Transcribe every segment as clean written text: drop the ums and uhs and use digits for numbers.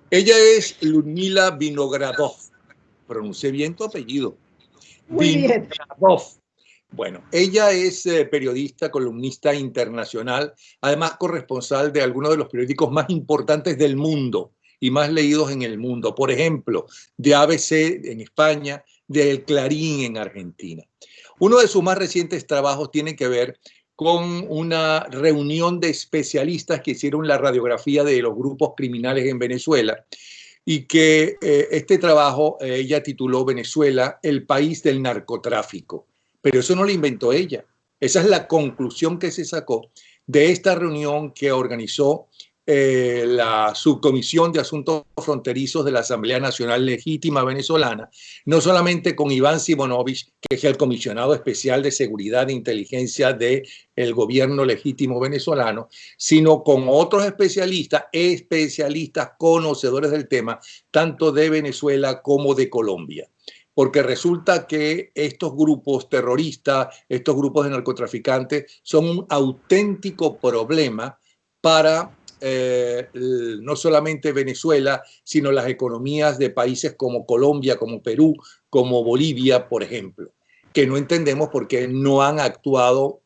Ella es Ludmila Vinogradov. Pronuncié bien tu apellido. Muy bien. Vinogradov. Bueno, ella es periodista, columnista internacional, además corresponsal de algunos de los periódicos más importantes del mundo y más leídos en el mundo. Por ejemplo, de ABC en España, de El Clarín en Argentina. Uno de sus más recientes trabajos tiene que ver con una reunión de especialistas que hicieron la radiografía de los grupos criminales en Venezuela y que este trabajo ella tituló Venezuela, el país del narcotráfico. Pero eso no lo inventó ella. Esa es la conclusión que se sacó de esta reunión que organizó la Subcomisión de Asuntos Fronterizos de la Asamblea Nacional Legítima Venezolana, no solamente con Iván Simonovich, que es el comisionado especial de seguridad e inteligencia del gobierno legítimo venezolano, sino con otros especialistas conocedores del tema, tanto de Venezuela como de Colombia. Porque resulta que estos grupos terroristas, estos grupos de narcotraficantes, son un auténtico problema para no solamente Venezuela, sino las economías de países como Colombia, como Perú, como Bolivia, por ejemplo, que no entendemos por qué no han actuado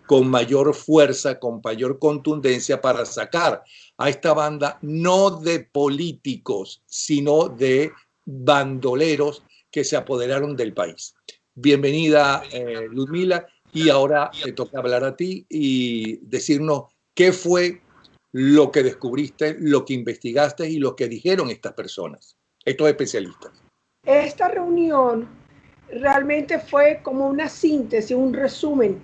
con mayor fuerza, con mayor contundencia para sacar a esta banda, no de políticos, sino de bandoleros que se apoderaron del país. Bienvenida, Ludmila, y ahora te toca hablar a ti y decirnos qué fue lo que descubriste, lo que investigaste y lo que dijeron estas personas, estos especialistas. Esta reunión realmente fue como una síntesis, un resumen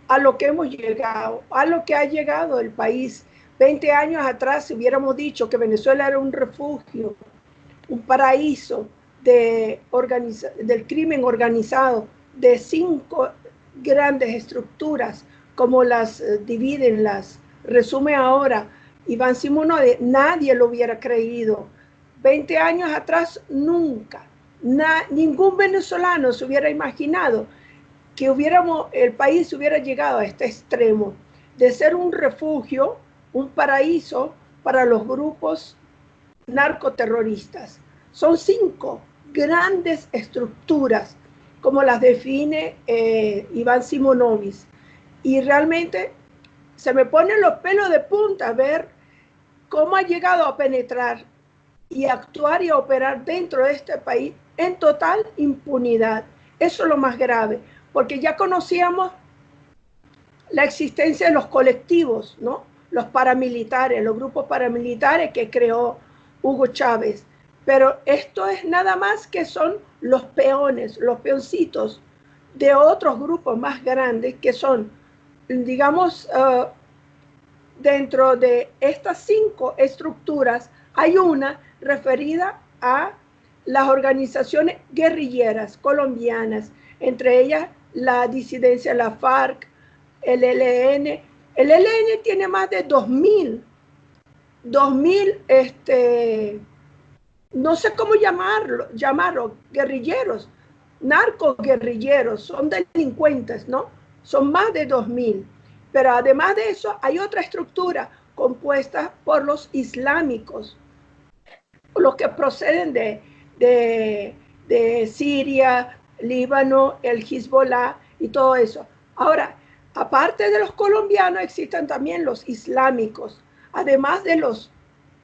a lo que hemos llegado, a lo que ha llegado el país. 20 años atrás, si hubiéramos dicho que Venezuela era un refugio, un paraíso del crimen organizado, de 5 grandes estructuras, como las dividen, las resume ahora Iván Simonovic, nadie lo hubiera creído. 20 años atrás, nunca. Ningún venezolano se hubiera imaginado que el país hubiera llegado a este extremo de ser un refugio, un paraíso para los grupos narcoterroristas. Son 5 grandes estructuras, como las define Iván Simonovic. Y realmente se me ponen los pelos de punta a ver cómo ha llegado a penetrar y actuar y a operar dentro de este país en total impunidad. Eso es lo más grave, porque ya conocíamos la existencia de los colectivos, ¿no? Los paramilitares, los grupos paramilitares que creó Hugo Chávez. Pero esto es nada más que son los peones, los peoncitos de otros grupos más grandes que son, digamos, dentro de estas 5 estructuras hay una referida a las organizaciones guerrilleras colombianas, entre ellas la disidencia, la FARC, el ELN. El ELN tiene más de 2000, no sé cómo llamarlo, guerrilleros, narcoguerrilleros, son delincuentes, ¿no? Son más de 2000. Pero además de eso, hay otra estructura compuesta por los islámicos, los que proceden de Siria, Líbano, el Hezbollah y todo eso. Ahora, aparte de los colombianos, existen también los islámicos, además de los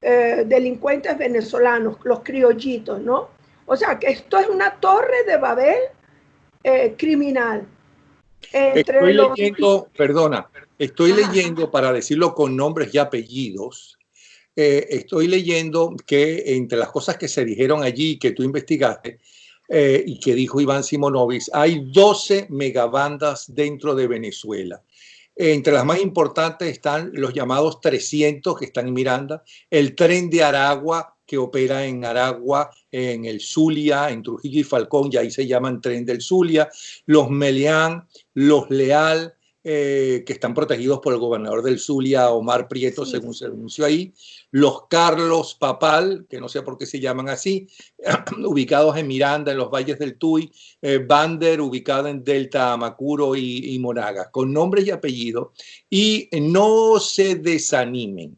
delincuentes venezolanos, los criollitos, ¿no? O sea, que esto es una torre de Babel criminal. Estoy leyendo, perdona, estoy leyendo, para decirlo con nombres y apellidos, estoy leyendo que entre las cosas que se dijeron allí, que tú investigaste, y que dijo Iván Simonovic, hay 12 megabandas dentro de Venezuela. Entre las más importantes están los llamados 300 que están en Miranda, el tren de Aragua que opera en Aragua, en el Zulia, en Trujillo y Falcón, y ahí se llaman tren del Zulia, los Meleán, los Leal, que están protegidos por el gobernador del Zulia, Omar Prieto, sí, según se denunció ahí, los Carlos Papal, que no sé por qué se llaman así, ubicados en Miranda, en los valles del Tuy, Bander, ubicado en Delta Amacuro y Monagas, con nombres y apellidos, y no se desanimen.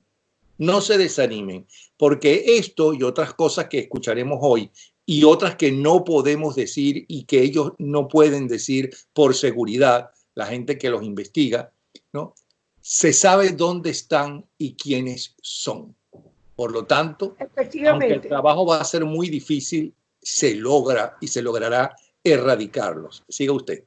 no se desanimen, porque esto y otras cosas que escucharemos hoy y otras que no podemos decir y que ellos no pueden decir por seguridad, la gente que los investiga, ¿no? Se sabe dónde están y quiénes son. Por lo tanto, aunque el trabajo va a ser muy difícil, se logra y se logrará erradicarlos. Siga usted.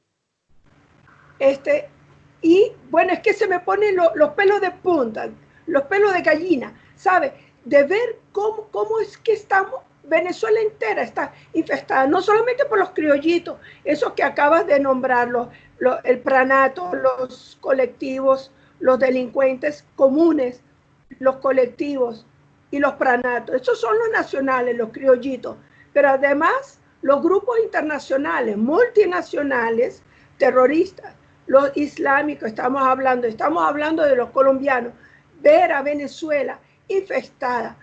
Y bueno, es que se me ponen los pelos de punta, los pelos de gallina, ¿sabe? De ver cómo es que estamos, Venezuela entera está infestada, no solamente por los criollitos, esos que acabas de nombrar, el pranato, los colectivos, los delincuentes comunes, los colectivos y los pranatos. Esos son los nacionales, los criollitos. Pero además, los grupos internacionales, multinacionales, terroristas, los islámicos, estamos hablando de los colombianos, ver a Venezuela infestada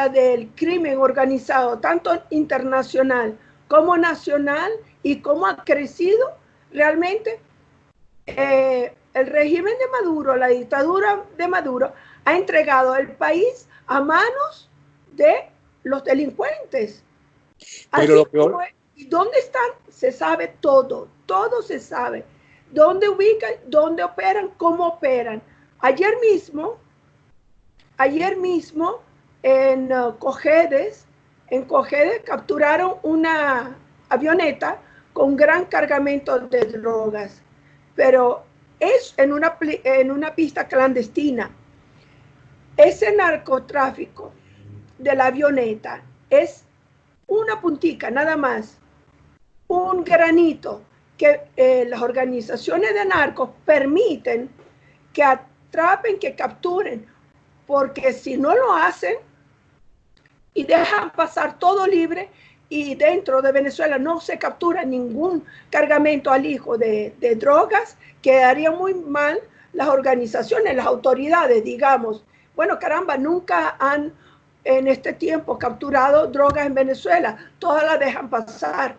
del crimen organizado, tanto internacional como nacional, y cómo ha crecido realmente el régimen de Maduro, la dictadura de Maduro, ha entregado el país a manos de los delincuentes. Pero lo peor... ¿Y dónde están? Se sabe todo, todo se sabe. ¿Dónde ubican? ¿Dónde operan? ¿Cómo operan? Ayer mismo en Cojedes capturaron una avioneta con gran cargamento de drogas, pero es en una pista clandestina. Ese narcotráfico de la avioneta es una puntica, nada más, un granito que las organizaciones de narcos permiten que atrapen, que capturen, porque si no lo hacen y dejan pasar todo libre, y dentro de Venezuela no se captura ningún cargamento al hijo de drogas, quedaría muy mal las organizaciones, las autoridades, digamos. Bueno, caramba, nunca han en este tiempo capturado drogas en Venezuela, todas las dejan pasar.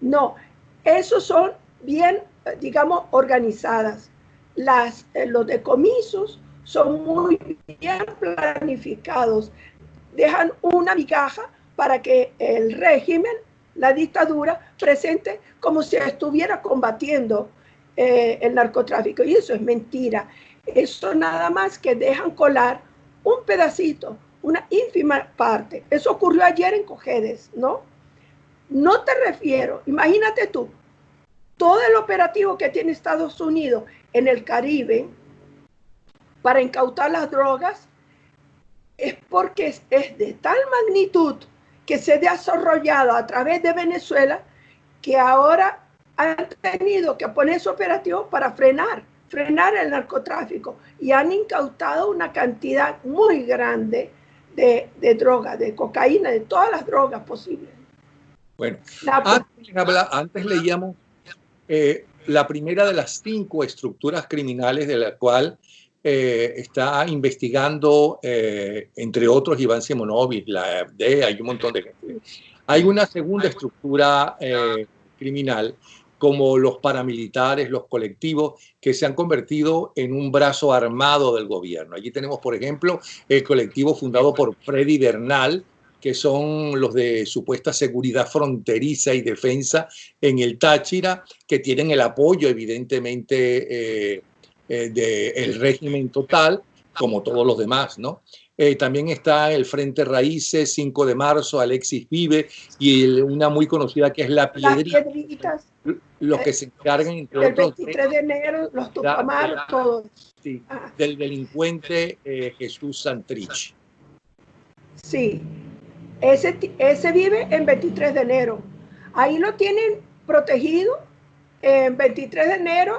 No, esos son bien, digamos, organizadas. Los decomisos son muy bien planificados. Dejan una migaja para que el régimen, la dictadura, presente como si estuviera combatiendo el narcotráfico. Y eso es mentira. Eso nada más que dejan colar un pedacito, una ínfima parte. Eso ocurrió ayer en Cojedes, ¿no? No te refiero, imagínate tú, todo el operativo que tiene Estados Unidos en el Caribe para incautar las drogas es porque es de tal magnitud que se ha desarrollado a través de Venezuela, que ahora han tenido que poner su operativo para frenar el narcotráfico, y han incautado una cantidad muy grande de drogas, de cocaína, de todas las drogas posibles. Bueno, antes leíamos la primera de las 5 estructuras criminales de la cual está investigando, entre otros, Iván Simonovic, la AfD, hay un montón de gente. Hay una segunda estructura criminal, como los paramilitares, los colectivos, que se han convertido en un brazo armado del gobierno. Allí tenemos, por ejemplo, el colectivo fundado por Freddy Bernal, que son los de supuesta seguridad fronteriza y defensa en el Táchira, que tienen el apoyo, evidentemente, del régimen total, como todos los demás, ¿no? También está el Frente Raíces, 5 de marzo, Alexis Vive, y una muy conocida que es La Piedrita. Las Piedritas. Los que se encargan, entre otros, el 23 de enero, los Tupamaros, todos. Sí, del delincuente Jesús Santrich. Sí, ese vive en 23 de enero. Ahí lo tienen protegido. En 23 de enero,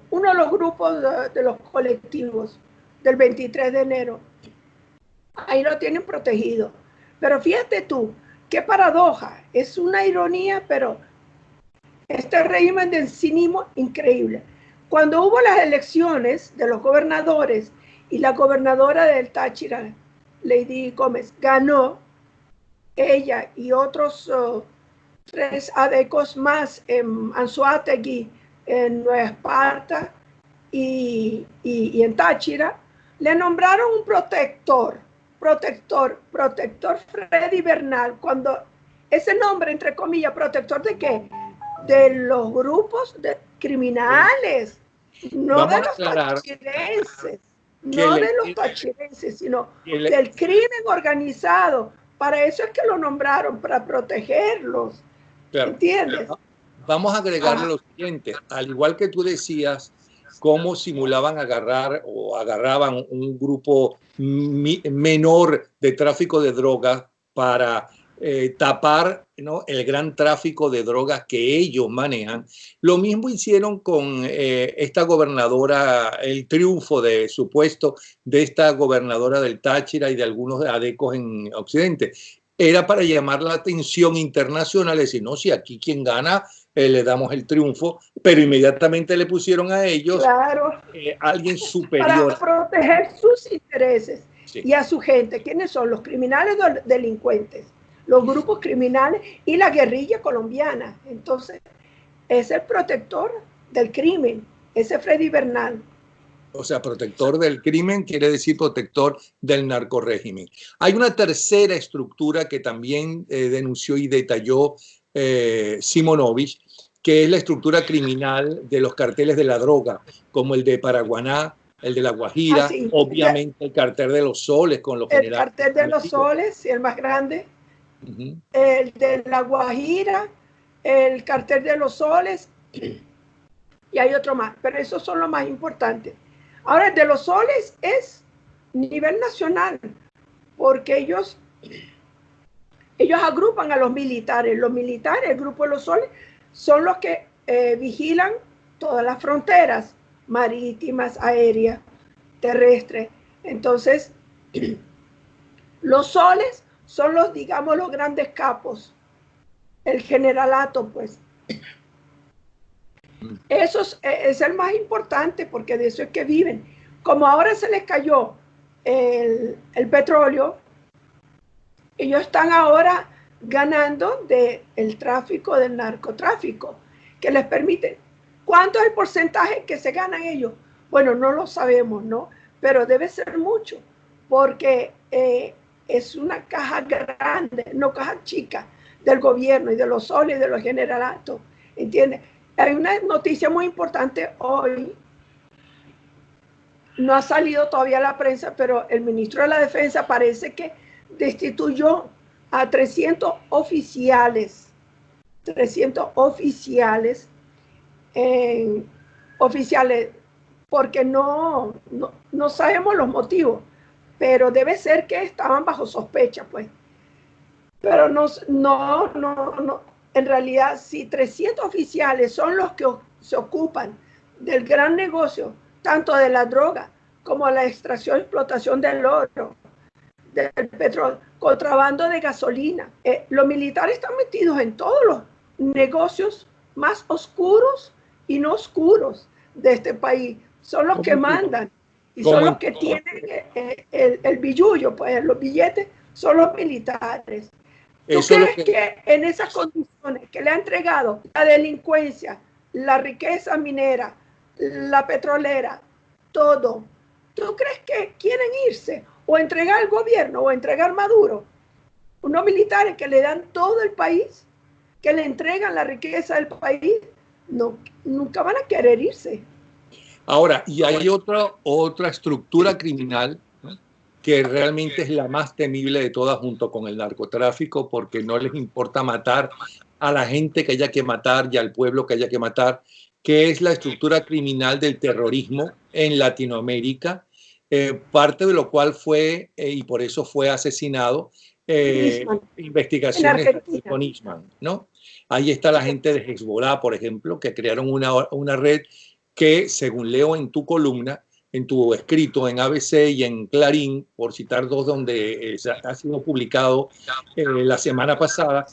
uno de los grupos de los colectivos del 23 de enero, ahí lo tienen protegido. Pero fíjate tú, qué paradoja, es una ironía, pero este régimen de cinismo increíble. Cuando hubo las elecciones de los gobernadores y la gobernadora del Táchira, Lady Gómez, ganó, ella y otros 3 adecos más en Anzoátegui, en Nueva Esparta y en Táchira, Le nombraron un protector Freddy Bernal, cuando ese nombre, entre comillas, ¿protector de qué? De los grupos criminales, no de los tachirenses, no de los tachirenses, sino del crimen organizado. Para eso es que lo nombraron, para protegerlos. Claro. ¿Entiendes? Vamos a agregarle lo siguiente, al igual que tú decías, cómo simulaban agarrar o agarraban un grupo menor de tráfico de drogas para tapar, ¿no?, el gran tráfico de drogas que ellos manejan. Lo mismo hicieron con esta gobernadora, el triunfo de supuesto de esta gobernadora del Táchira y de algunos adecos en Occidente. Era para llamar la atención internacional, decir, no, si aquí quien gana, le damos el triunfo, pero inmediatamente le pusieron a ellos, claro, alguien superior. Para proteger sus intereses, sí, y a su gente. ¿Quiénes son? Los criminales delincuentes, los grupos criminales y la guerrilla colombiana. Entonces, es el protector del crimen, ese Freddy Bernal. O sea, protector del crimen quiere decir protector del narcorrégimen. Hay una tercera estructura que también denunció y detalló Simonovich, que es la estructura criminal de los carteles de la droga, como el de Paraguaná, el de La Guajira, sí, obviamente el cartel de los Soles con los generales. El cartel de los Soles, el más grande, el de La Guajira, el cartel de los Soles, y hay otro más, pero esos son los más importantes. Ahora, el de los Soles es nivel nacional, porque ellos agrupan a los militares. Los militares, el grupo de los Soles, son los que vigilan todas las fronteras marítimas, aéreas, terrestres. Entonces, los Soles son los, digamos, los grandes capos, el generalato, pues. Eso es el más importante, porque de eso es que viven. Como ahora se les cayó el petróleo, ellos están ahora ganando del tráfico, del narcotráfico, que les permite. ¿Cuánto es el porcentaje que se ganan ellos? Bueno, no lo sabemos, ¿no? Pero debe ser mucho, porque es una caja grande, no caja chica, del gobierno y de los soles y de los generalatos, ¿entiendes? Hay una noticia muy importante hoy, no ha salido todavía a la prensa, pero el ministro de la Defensa parece que destituyó a 300 oficiales, porque no sabemos los motivos, pero debe ser que estaban bajo sospecha, pues. Pero no, en realidad, si 300 oficiales son los que se ocupan del gran negocio, tanto de la droga como la extracción y explotación del oro, del petróleo, contrabando de gasolina, los militares están metidos en todos los negocios más oscuros y no oscuros de este país. Son los que mandan y son los que tienen el billullo, pues los billetes son los militares. ¿Tú crees que en esas condiciones que le ha entregado la delincuencia, la riqueza minera, la petrolera, todo, tú crees que quieren irse o entregar al gobierno o entregar Maduro? Unos militares que le dan todo el país, que le entregan la riqueza del país, no, nunca van a querer irse. Ahora, y hay otra estructura criminal, ¿no?, que realmente es la más temible de todas, junto con el narcotráfico, porque no les importa matar a la gente que haya que matar y al pueblo que haya que matar, que es la estructura criminal del terrorismo en Latinoamérica, parte de lo cual fue, y por eso fue asesinado, investigaciones con Nisman, ¿no? Ahí está la gente de Hezbollah, por ejemplo, que crearon una red que, según leo en tu columna, en tu escrito en ABC y en Clarín, por citar dos donde ha sido publicado la semana pasada,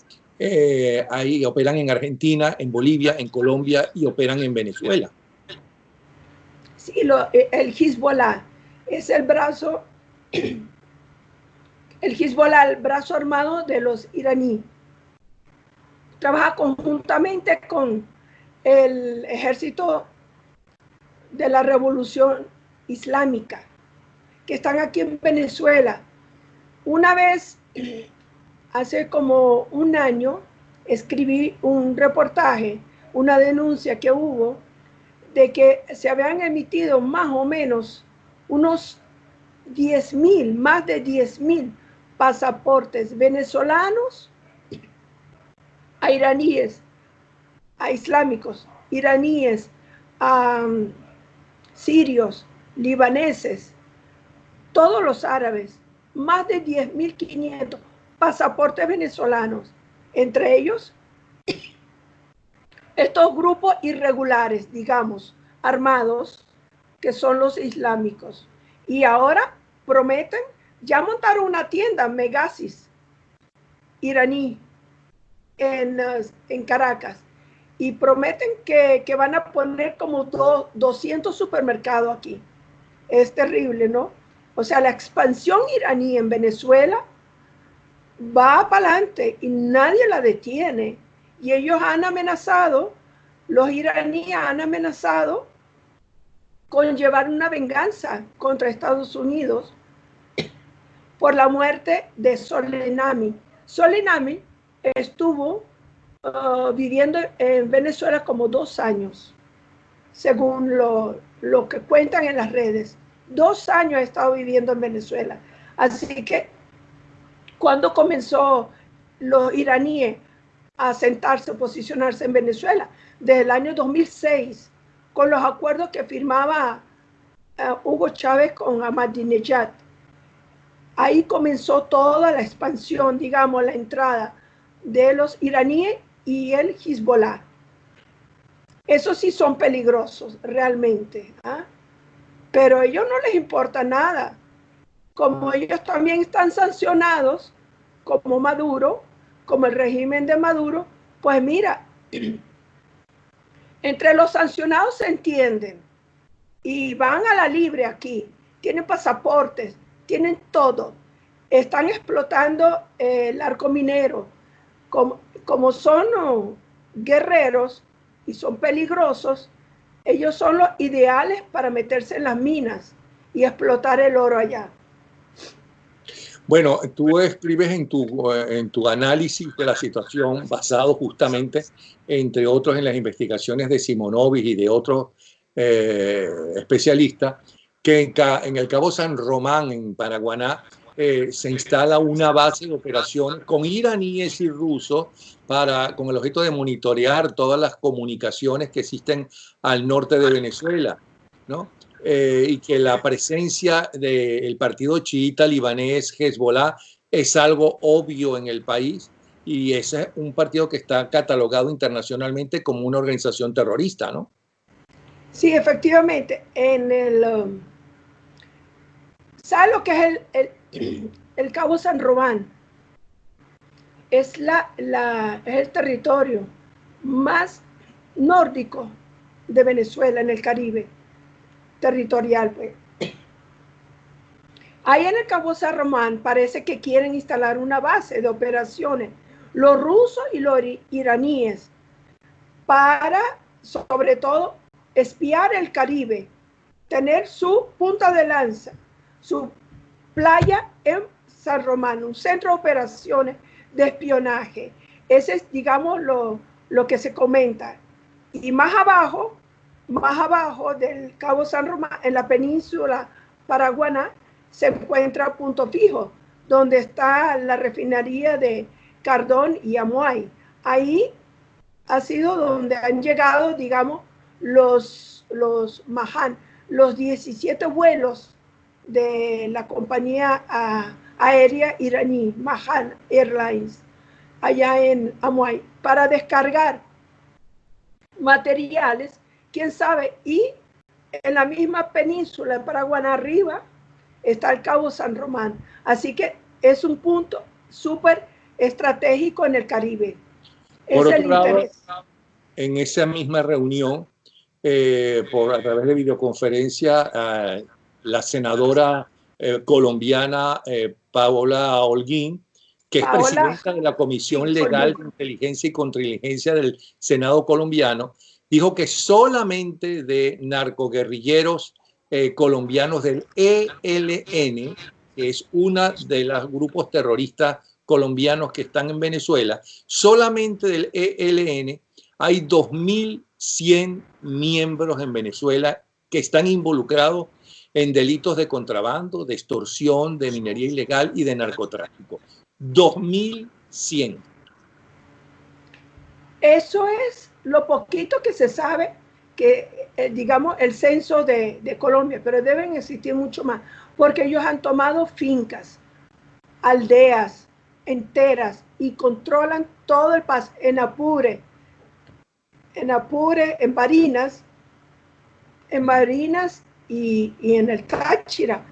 ahí operan en Argentina, en Bolivia, en Colombia y operan en Venezuela. Sí, el Hezbollah es el brazo, el brazo armado de los iraníes. Trabaja conjuntamente con el ejército de la Revolución Islámica, que están aquí en Venezuela. Una vez, hace como un año, escribí un reportaje, una denuncia que hubo de que se habían emitido más o menos unos 10.000, más de 10.000 pasaportes venezolanos a iraníes, a islámicos, iraníes, a sirios, libaneses, todos los árabes, más de 10.500 pasaportes venezolanos, entre ellos estos grupos irregulares, digamos, armados, que son los islámicos. Y ahora prometen, ya montaron una tienda, Megasis, iraní, en Caracas, y prometen que van a poner como 200 supermercados aquí. Es terrible, ¿no? O sea, la expansión iraní en Venezuela va para adelante y nadie la detiene. Y ellos han amenazado, los iraníes han amenazado con llevar una venganza contra Estados Unidos por la muerte de Soleimani. Soleimani estuvo viviendo en Venezuela como 2 años, según lo que cuentan en las redes. 2 años ha estado viviendo en Venezuela. Así que cuando comenzó los iraníes a sentarse, a posicionarse en Venezuela, desde el año 2006, con los acuerdos que firmaba Hugo Chávez con Ahmadinejad. Ahí comenzó toda la expansión, digamos, la entrada de los iraníes y el Hezbollah. Esos sí son peligrosos, realmente. ¿Ah? Pero a ellos no les importa nada. Como ellos también están sancionados, como Maduro, como el régimen de Maduro, pues mira, entre los sancionados se entienden y van a la libre aquí, tienen pasaportes, tienen todo, están explotando el arco minero, como son guerreros y son peligrosos, ellos son los ideales para meterse en las minas y explotar el oro allá. Bueno, tú escribes en tu análisis de la situación, basado justamente, entre otros, en las investigaciones de Simonovic y de otros especialistas, que en el Cabo San Román, en Paraguaná, se instala una base de operaciones con iraníes y rusos con el objeto de monitorear todas las comunicaciones que existen al norte de Venezuela, ¿no? Y que la presencia del partido chiita libanés Hezbollah es algo obvio en el país, y ese es un partido que está catalogado internacionalmente como una organización terrorista, ¿no? Sí, efectivamente. ¿Sabes lo que es el Cabo San Román? Es el territorio más nórdico de Venezuela en el Caribe territorial, pues. Ahí en el Cabo San Román parece que quieren instalar una base de operaciones, los rusos y los iraníes, para, sobre todo, espiar el Caribe, tener su punta de lanza, su playa en San Román, un centro de operaciones de espionaje. Ese es, digamos, lo que se comenta. Y más abajo del Cabo San Román, en la península paraguana, se encuentra Punto Fijo, donde está la refinería de Cardón y Amuay. Ahí ha sido donde han llegado, digamos, los Mahan, los 17 vuelos de la compañía aérea iraní, Mahan Airlines, allá en Amuay, para descargar materiales, quién sabe. Y en la misma península de Paraguaná arriba está el Cabo San Román. Así que es un punto súper estratégico en el Caribe. Por otro lado, en esa misma reunión, a través de videoconferencia, la senadora colombiana Paola Holguín, que es presidenta de la Comisión Legal de Inteligencia y Contrainteligencia del Senado colombiano, dijo que solamente de narcoguerrilleros colombianos del ELN, que es una de los grupos terroristas colombianos que están en Venezuela. Solamente del ELN hay 2.100 miembros en Venezuela que están involucrados en delitos de contrabando, de extorsión, de minería ilegal y de narcotráfico. 2.100. Eso es lo poquito que se sabe, que digamos el censo de Colombia, pero deben existir mucho más, porque ellos han tomado fincas, aldeas enteras y controlan todo el país. En Apure, en Barinas y en el Táchira,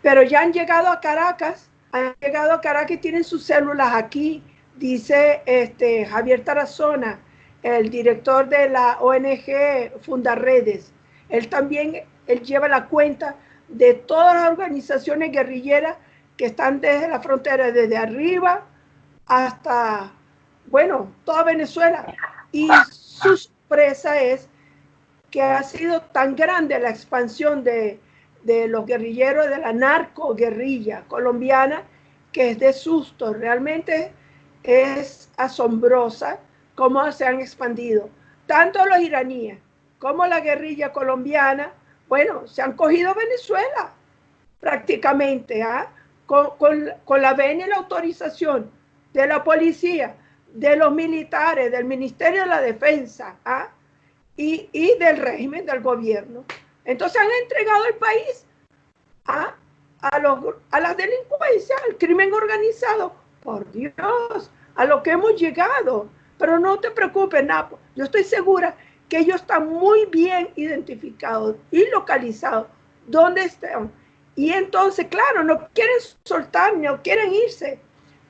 pero ya han llegado a Caracas y tienen sus células aquí, dice Javier Tarazona, el director de la ONG Fundaredes. Él lleva la cuenta de todas las organizaciones guerrilleras que están desde la frontera, desde arriba hasta, bueno, toda Venezuela. Y su sorpresa es que ha sido tan grande la expansión de los guerrilleros, de la narcoguerrilla colombiana, que es de susto. Realmente es asombrosa cómo se han expandido. Tanto los iraníes como la guerrilla colombiana, bueno, se han cogido Venezuela prácticamente, con la venia y la autorización de la policía, de los militares, del Ministerio de la Defensa, y del régimen, del gobierno. Entonces han entregado el país a la delincuencia, al crimen organizado. Por Dios, a lo que hemos llegado. Pero no te preocupes, Napo. Yo estoy segura que ellos están muy bien identificados y localizados donde están. Y entonces, claro, no quieren soltar, no quieren irse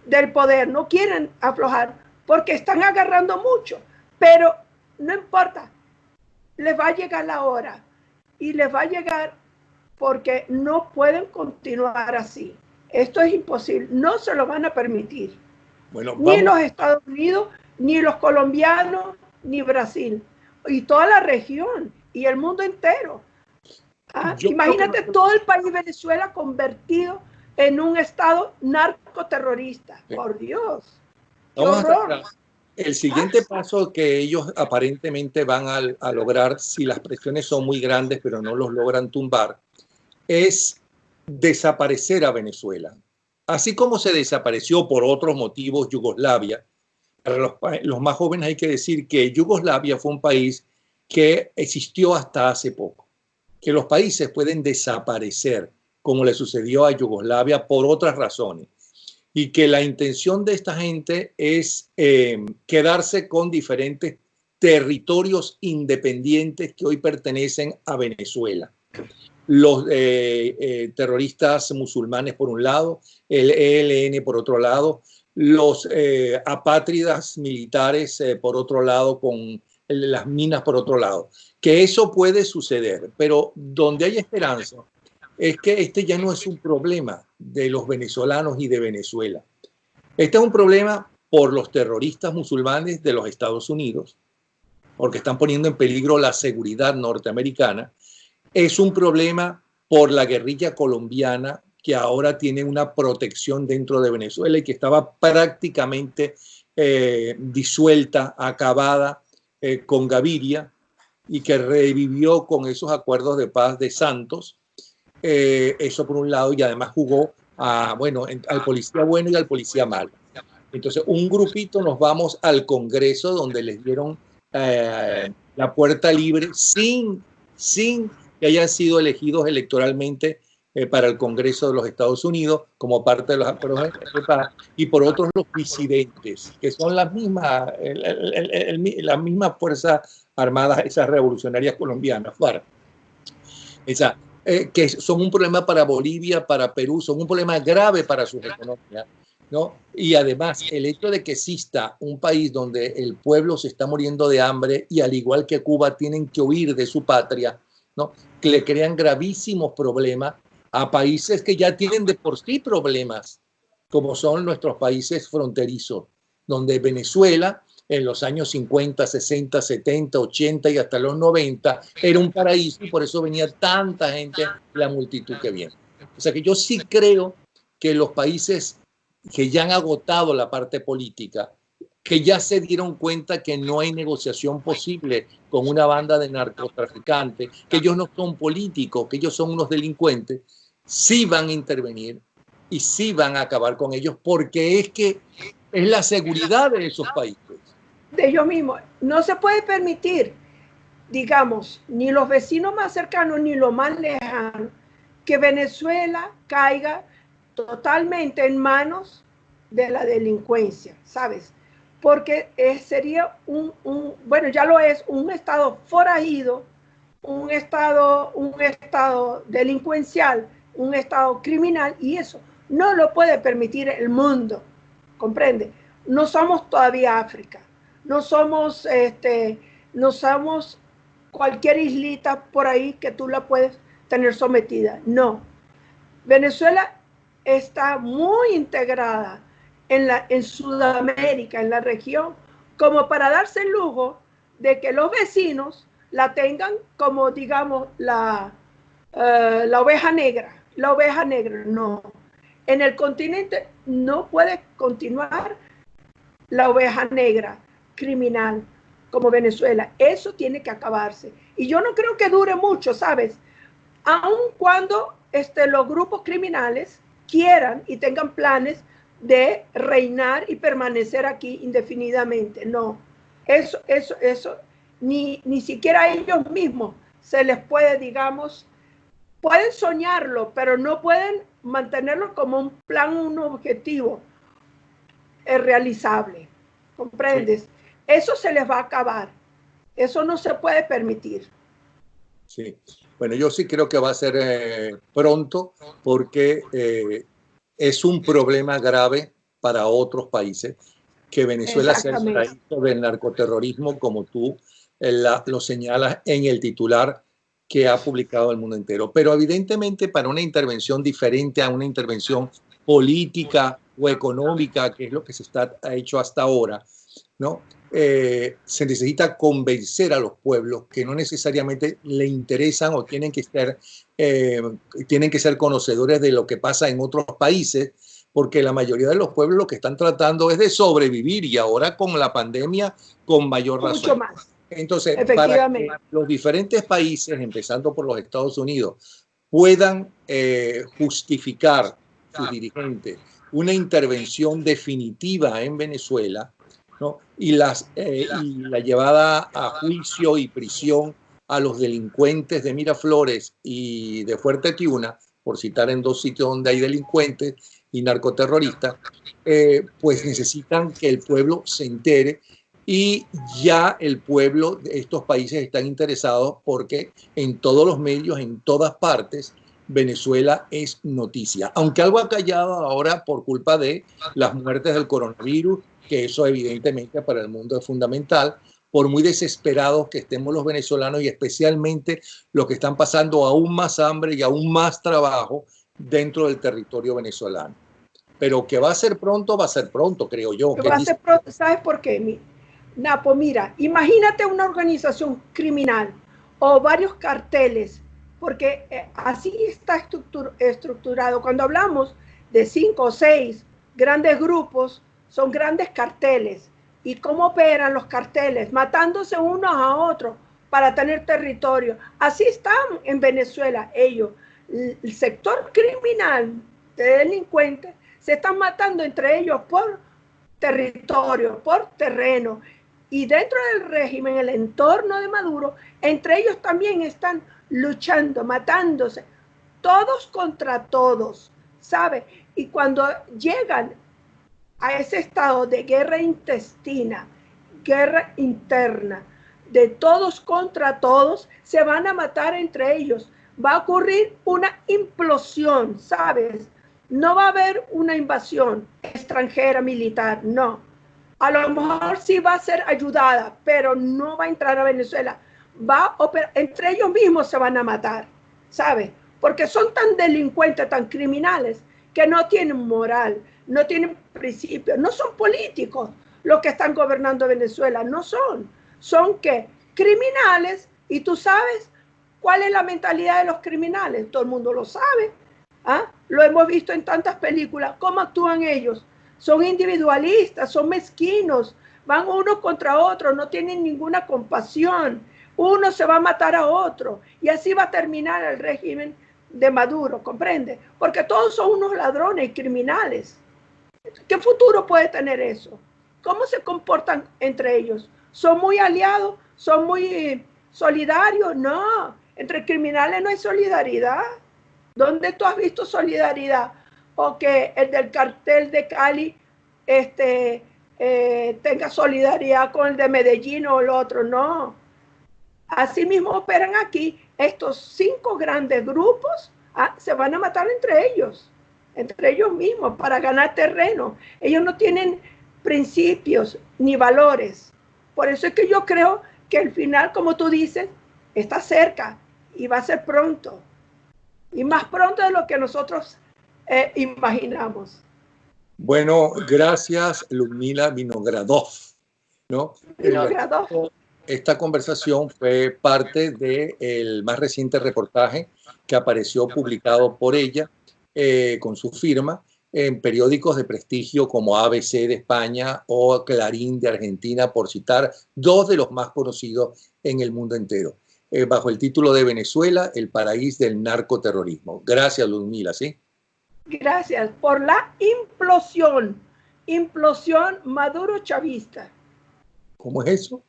del poder, no quieren aflojar, porque están agarrando mucho. Pero no importa, les va a llegar la hora. Y les va a llegar porque no pueden continuar así. Esto es imposible, no se lo van a permitir. Bueno, ni los Estados Unidos, ni los colombianos, ni Brasil. Y toda la región, y el mundo entero. Imagínate todo el país Venezuela convertido en un estado narcoterrorista. Sí. Por Dios. ¡Qué horror! El siguiente paso que ellos aparentemente van a lograr, si las presiones son muy grandes pero no los logran tumbar, es desaparecer a Venezuela. Así como se desapareció por otros motivos Yugoslavia. Para los más jóvenes hay que decir que Yugoslavia fue un país que existió hasta hace poco. Que los países pueden desaparecer, como le sucedió a Yugoslavia, por otras razones. Y que la intención de esta gente es quedarse con diferentes territorios independientes que hoy pertenecen a Venezuela. Los terroristas musulmanes por un lado, el ELN por otro lado, los apátridas militares por otro lado, con las minas por otro lado. Que eso puede suceder, pero donde hay esperanza es que este ya no es un problema de los venezolanos y de Venezuela. Este es un problema por los terroristas musulmanes de los Estados Unidos, porque están poniendo en peligro la seguridad norteamericana. Es un problema por la guerrilla colombiana, que ahora tiene una protección dentro de Venezuela y que estaba prácticamente disuelta, acabada con Gaviria, y que revivió con esos acuerdos de paz de Santos. Eso por un lado, y además jugó al policía bueno y al policía malo. Entonces, un grupito nos vamos al Congreso, donde les dieron la puerta libre sin que hayan sido elegidos electoralmente para el Congreso de los Estados Unidos como parte de los acuerdos de paz, y por otros los disidentes, que son las mismas fuerzas armadas, esas revolucionarias colombianas, que son un problema para Bolivia, para Perú, son un problema grave para sus economías, ¿no? Y además, el hecho de que exista un país donde el pueblo se está muriendo de hambre y al igual que Cuba tienen que huir de su patria, ¿no? Que le crean gravísimos problemas a países que ya tienen de por sí problemas, como son nuestros países fronterizos, donde Venezuela en los años 50, 60, 70, 80 y hasta los 90 era un paraíso y por eso venía tanta gente, la multitud que viene. O sea que yo sí creo que los países que ya han agotado la parte política, que ya se dieron cuenta que no hay negociación posible con una banda de narcotraficantes, que ellos no son políticos, que ellos son unos delincuentes, sí van a intervenir y sí van a acabar con ellos, porque es que es la seguridad de esos países. De ellos mismos. No se puede permitir, digamos, ni los vecinos más cercanos ni los más lejanos, que Venezuela caiga totalmente en manos de la delincuencia, ¿sabes? Porque sería bueno, ya lo es, un estado forajido, un estado delincuencial, un estado criminal, y eso no lo puede permitir el mundo, ¿comprende? No somos todavía África, no somos, no somos cualquier islita por ahí que tú la puedes tener sometida, no. Venezuela está muy integrada en Sudamérica, en la región, como para darse el lujo de que los vecinos la tengan como, digamos, la oveja negra. La oveja negra, no. En el continente no puede continuar la oveja negra criminal como Venezuela. Eso tiene que acabarse. Y yo no creo que dure mucho, ¿sabes? Aun cuando los grupos criminales quieran y tengan planes de reinar y permanecer aquí indefinidamente. No, eso, ni siquiera a ellos mismos se les puede, digamos, pueden soñarlo, pero no pueden mantenerlo como un plan, un objetivo realizable. ¿Comprendes? Sí. Eso se les va a acabar. Eso no se puede permitir. Sí. Bueno, yo sí creo que va a ser pronto porque es un problema grave para otros países que Venezuela sea el paraíso del narcoterrorismo, como tú lo señalas en el titular que ha publicado el mundo entero. Pero evidentemente para una intervención diferente a una intervención política o económica, que es lo que ha hecho hasta ahora, ¿no? Se necesita convencer a los pueblos que no necesariamente le interesan o tienen que ser conocedores de lo que pasa en otros países, porque la mayoría de los pueblos lo que están tratando es de sobrevivir y ahora con la pandemia con mayor razón. Mucho más. Entonces, para que los diferentes países, empezando por los Estados Unidos, puedan justificar sus dirigentes una intervención definitiva en Venezuela, ¿no? y la llevada a juicio y prisión a los delincuentes de Miraflores y de Fuerte Tiuna, por citar en dos sitios donde hay delincuentes y narcoterroristas, pues necesitan que el pueblo se entere, y ya el pueblo de estos países están interesados porque en todos los medios, en todas partes, Venezuela es noticia, aunque algo ha callado ahora por culpa de las muertes del coronavirus, que eso evidentemente para el mundo es fundamental, por muy desesperados que estemos los venezolanos y especialmente los que están pasando aún más hambre y aún más trabajo dentro del territorio venezolano. Pero que va a ser pronto, creo yo. Va a ser pronto. ¿Sabes por qué? Napo, mira, imagínate una organización criminal o varios carteles, porque así está estructurado. Cuando hablamos de 5 o 6 grandes grupos, son grandes carteles. ¿Y cómo operan los carteles? Matándose unos a otros para tener territorio. Así están en Venezuela ellos. El sector criminal de delincuentes se están matando entre ellos por territorio, por terreno. Y dentro del régimen, el entorno de Maduro, entre ellos también están luchando, matándose, todos contra todos, ¿sabe? Y cuando llegan a ese estado de guerra intestina, guerra interna, de todos contra todos, se van a matar entre ellos. Va a ocurrir una implosión, ¿sabes? No va a haber una invasión extranjera militar, no. A lo mejor sí va a ser ayudada, pero no va a entrar a Venezuela. Va a operar, entre ellos mismos se van a matar, ¿sabes? Porque son tan delincuentes, tan criminales, que no tienen moral, no tienen principios, no son políticos. los que están gobernando Venezuela. No son. Son ¿qué? Criminales. Y tú sabes cuál es la mentalidad de los criminales. Todo el mundo lo sabe. ¿Ah? Lo hemos visto en tantas películas. ¿Cómo actúan ellos? Son individualistas, son mezquinos. Van unos contra otros, no tienen ninguna compasión. Uno se va a matar a otro. Y así va a terminar el régimen de Maduro, ¿comprende? Porque todos son unos ladrones y criminales. ¿Qué futuro puede tener eso? ¿Cómo se comportan entre ellos? ¿Son muy aliados? ¿Son muy solidarios? No, entre criminales no hay solidaridad. ¿Dónde tú has visto solidaridad? O que el del cartel de Cali tenga solidaridad con el de Medellín o el otro. No. Así mismo operan aquí. Estos 5 grandes grupos se van a matar entre ellos mismos, para ganar terreno. Ellos no tienen principios ni valores. Por eso es que yo creo que el final, como tú dices, está cerca y va a ser pronto. Y más pronto de lo que nosotros imaginamos. Bueno, gracias, Ludmila Vinogradov, ¿no? Vinogradov. Esta conversación fue parte del más reciente reportaje que apareció publicado por ella con su firma en periódicos de prestigio como ABC de España o Clarín de Argentina, por citar 2 de los más conocidos en el mundo entero, bajo el título de Venezuela, el paraíso del narcoterrorismo. Gracias, Ludmila, ¿sí? Gracias por la implosión Maduro-chavista. ¿Cómo es eso?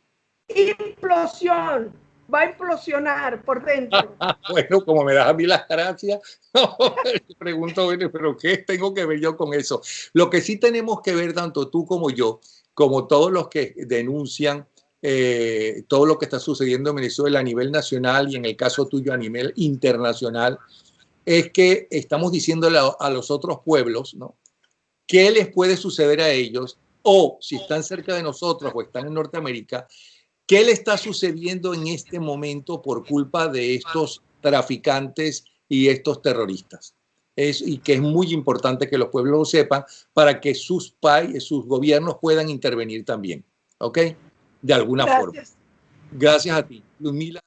Implosión. Va a implosionar por dentro. Bueno, como me das a mí las gracias, pregunto, bueno, pero ¿qué tengo que ver yo con eso? Lo que sí tenemos que ver, tanto tú como yo, como todos los que denuncian todo lo que está sucediendo en Venezuela a nivel nacional y en el caso tuyo a nivel internacional, es que estamos diciéndole a los otros pueblos, ¿no?, qué les puede suceder a ellos, o si están cerca de nosotros o están en Norteamérica, ¿qué le está sucediendo en este momento por culpa de estos traficantes y estos terroristas? Y que es muy importante que los pueblos lo sepan para que sus gobiernos puedan intervenir también, ¿ok? De alguna forma. Gracias a ti, Ludmila.